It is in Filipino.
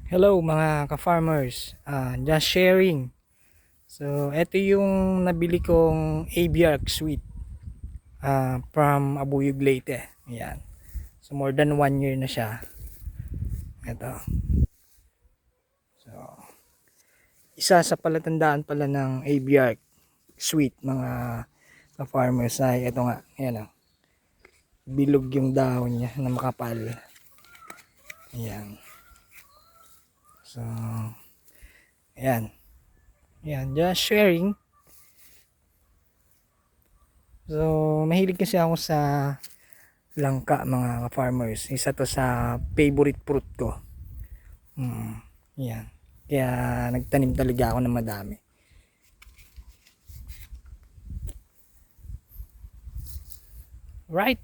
Hello mga ka-farmers, just sharing. So, ito yung nabili kong ABR sweet from Abuyog Leyte. Ayan. So, more than 1 year na siya. Ito. So, isa sa palatandaan pala ng ABR sweet mga ka-farmers ay ito nga. Ayan o. Bilog yung dahon niya na makapal. Ayan. So, ayan. Ayan, just sharing. So, mahilig kasi ako sa langka mga farmers. Isa to sa favorite fruit ko. Yan. Kaya nagtanim talaga ako ng madami. Right?